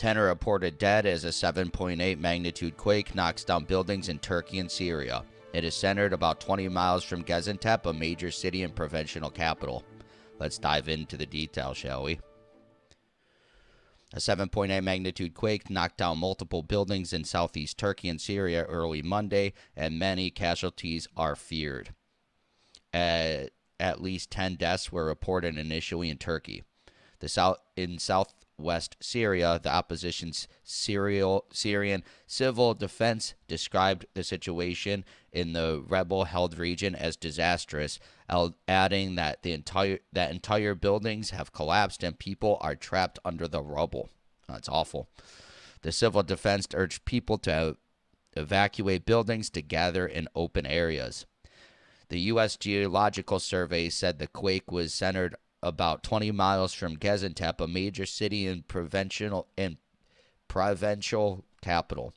10 are reported dead as a 7.8 magnitude quake knocks down buildings in Turkey and Syria. It is centered about 20 miles from Gaziantep, a major city and provincial capital. Let's dive into the details, shall we? A 7.8 magnitude quake knocked down multiple buildings in southeast Turkey and Syria early Monday, and many casualties are feared. At least 10 deaths were reported initially in Turkey. In southwest Syria, the opposition's Syrian civil defense described the situation in the rebel-held region as disastrous, adding that entire buildings have collapsed and people are trapped under the rubble. That's awful. The civil defense urged people to evacuate buildings to gather in open areas. The U.S. Geological Survey said the quake was centered about 20 miles from Gaziantep, a major city and provincial capital.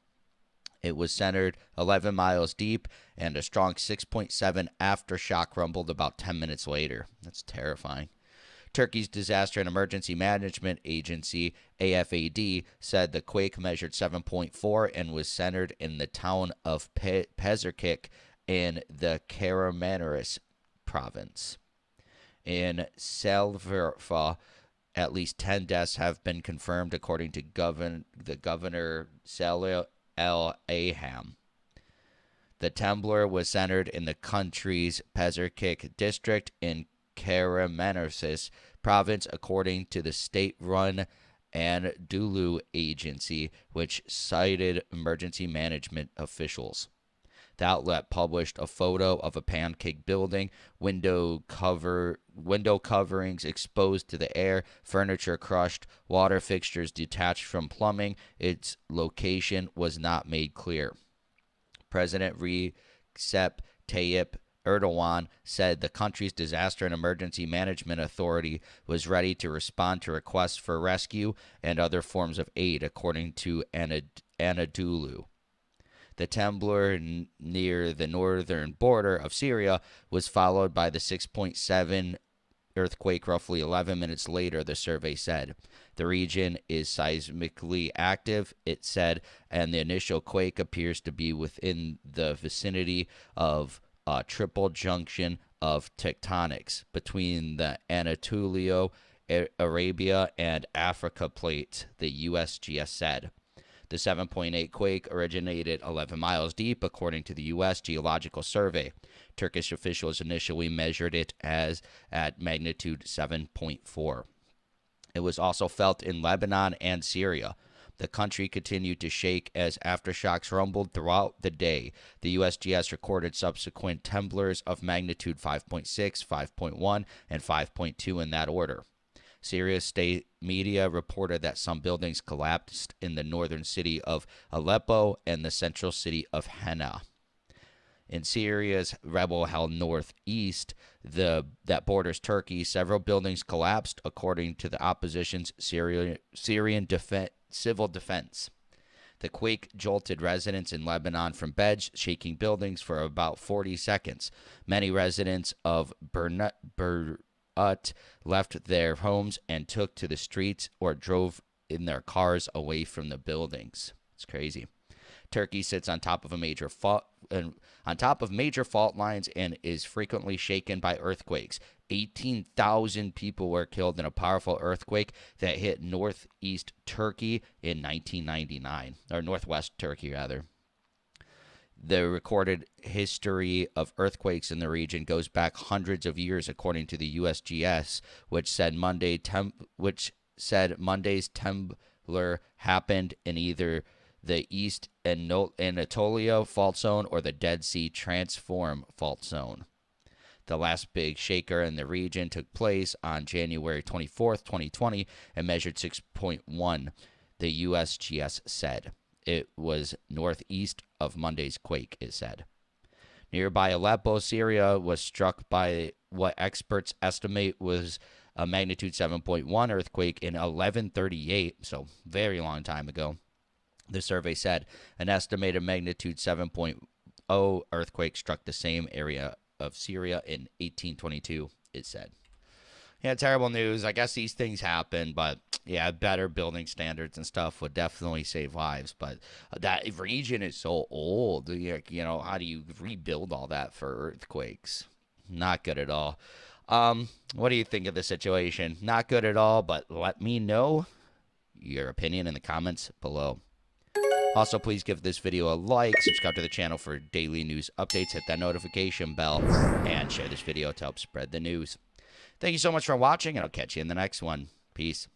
It was centered 11 miles deep, and a strong 6.7 aftershock rumbled about 10 minutes later. That's terrifying. Turkey's Disaster and Emergency Management Agency, AFAD, said the quake measured 7.4 and was centered in the town of Pezerkik in the Karamanlis province. In Selverfa, at least 10 deaths have been confirmed, according to the governor Salih El-Aham. The temblor was centered in the country's Pezerkik district in Karamanlis province, according to the state-run Anadolu agency, which cited emergency management officials. The outlet published a photo of a pancake building, window coverings exposed to the air, furniture crushed, water fixtures detached from plumbing. Its location was not made clear. President Recep Tayyip Erdogan said the country's Disaster and Emergency Management Authority was ready to respond to requests for rescue and other forms of aid, according to Anadolu. The temblor near the northern border of Syria was followed by the 6.7 earthquake roughly 11 minutes later, the survey said. The region is seismically active, it said, and the initial quake appears to be within the vicinity of a triple junction of tectonics between the Anatolia, Arabia, and Africa plates, the USGS said. The 7.8 quake originated 11 miles deep, according to the U.S. Geological Survey. Turkish officials initially measured it as at magnitude 7.4. It was also felt in Lebanon and Syria. The country continued to shake as aftershocks rumbled throughout the day. The USGS recorded subsequent temblors of magnitude 5.6, 5.1, and 5.2 in that order. Syria's state media reported that some buildings collapsed in the northern city of Aleppo and the central city of Hena. In Syria's rebel-held northeast, that borders Turkey, several buildings collapsed, according to the opposition's Syrian civil defense. The quake jolted residents in Lebanon from beds, shaking buildings for about 40 seconds. Many residents of left their homes and took to the streets or drove in their cars away from the buildings. It's crazy. Turkey sits on top of major fault lines and is frequently shaken by earthquakes. 18,000 people were killed in a powerful earthquake that hit northeast Turkey in 1999, or northwest Turkey rather. The recorded history of earthquakes in the region goes back hundreds of years, according to the USGS, which said Monday's temblor happened in either the East Anatolia fault zone or the Dead Sea Transform fault zone. The last big shaker in the region took place on January 24th, 2020, and measured 6.1, the USGS said. It was northeast of Monday's quake, it said. Nearby Aleppo, Syria, was struck by what experts estimate was a magnitude 7.1 earthquake in 1138, so very long time ago. The survey said an estimated magnitude 7.0 earthquake struck the same area of Syria in 1822, it said. Yeah, terrible news. I guess these things happen, but Yeah, better building standards and stuff would definitely save lives. But that region is so old. How do you rebuild all that for earthquakes? Not good at all. What do you think of the situation? Not good at all, but let me know your opinion in the comments below. Also, please give this video a like, subscribe to the channel for daily news updates, hit that notification bell, and share this video to help spread the news. Thank you so much for watching, and I'll catch you in the next one. Peace.